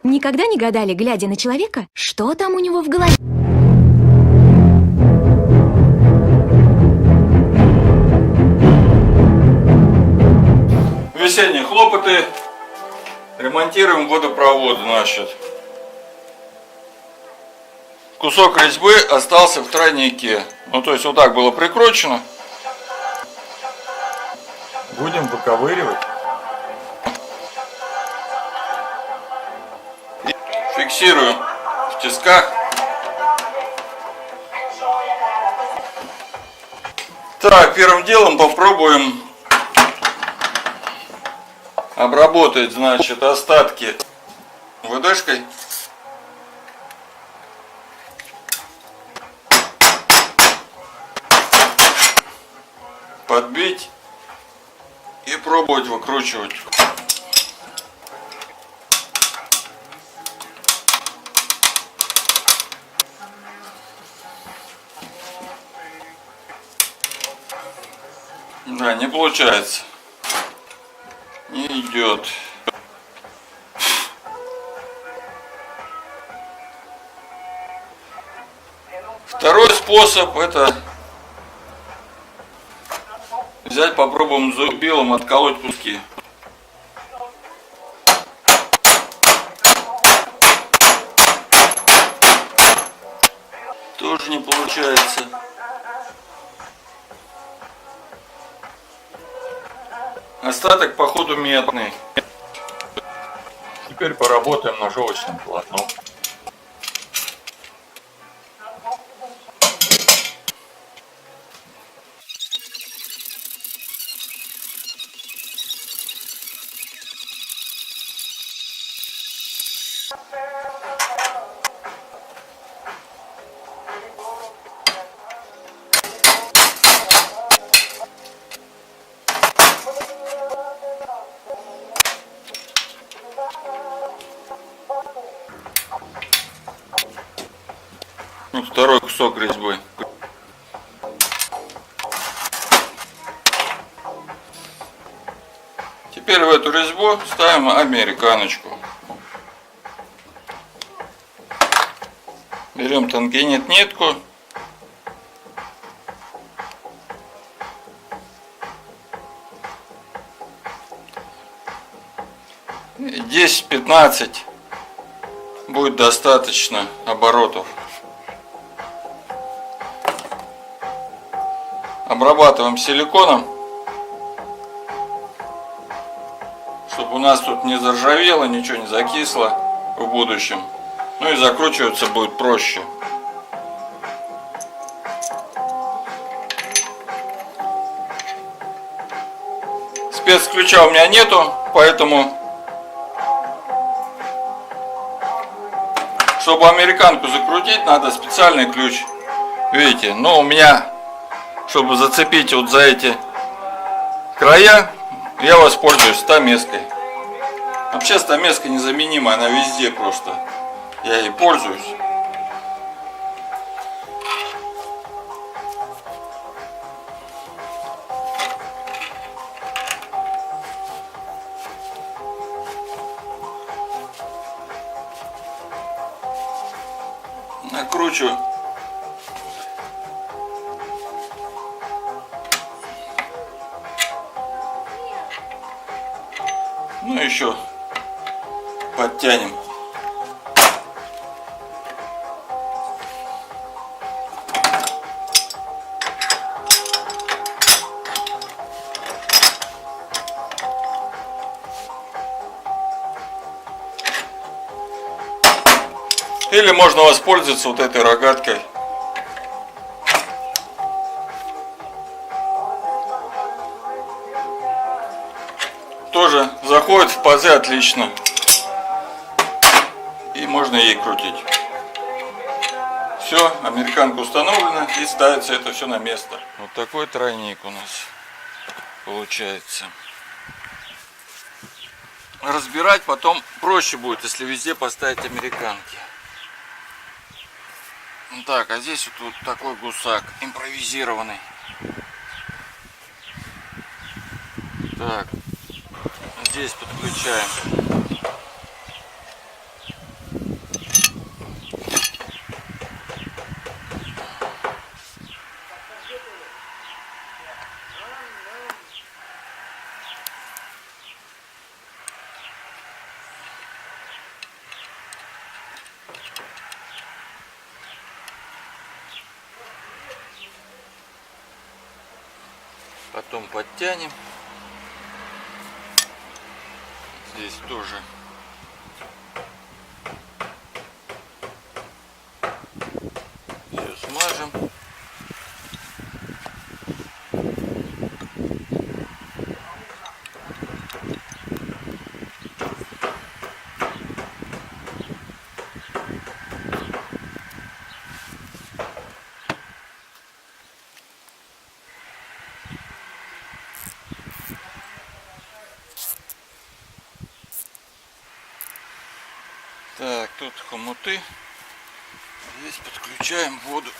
Никогда не гадали, глядя на человека, что там у него в голове? Весенние хлопоты. Ремонтируем водопровод, значит. Кусок резьбы остался в тройнике. Ну, то есть вот так было прикручено. Будем выковыривать. И фиксируем в тисках. Так, первым делом попробуем обработать, значит, остатки ВДшкой. Подбить и пробовать выкручивать. Да, не получается. Не идет. Второй способ — это взять, попробуем зубилом отколоть куски. Тоже не получается. Остаток, походу, медный. Теперь поработаем ножовочным полотном. Ну, второй кусок резьбы. Теперь в эту резьбу ставим американочку. Берем тангенит нитку. И 10-15 будет достаточно оборотов. Обрабатываем силиконом, чтобы у нас тут не заржавело, ничего не закисло в будущем. Ну и закручиваться будет проще. Спецключа у меня нету, поэтому, чтобы американку закрутить, надо специальный ключ. Видите, но у меня, чтобы зацепить вот за эти края, я воспользуюсь стамеской. Вообще стамеска незаменима, она везде просто. Я ей пользуюсь. Накручиваю. Ну еще подтянем. Или можно воспользоваться вот этой рогаткой. Тоже заходит в пазы отлично. И можно ей крутить. Все, американка установлена, и ставится это все на место. Вот такой тройник у нас получается. Разбирать потом проще будет, если везде поставить американки. Так, а здесь вот такой гусак импровизированный. Так, здесь подключаем Потом подтянем. Здесь тоже все смажем. Так, тут хомуты. Здесь подключаем воду.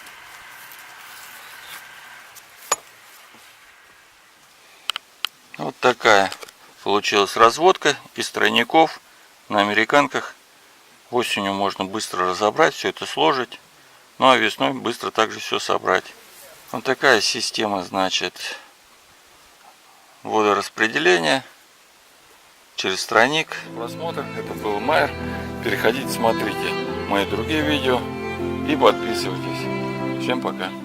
Вот такая получилась разводка из тройников на американках. Осенью можно быстро разобрать, все это сложить. Ну а весной быстро также все собрать. Вот такая система, значит, водораспределения через тройник. Просмотр. Это был Майер. Переходите, смотрите мои другие видео и подписывайтесь. Всем пока.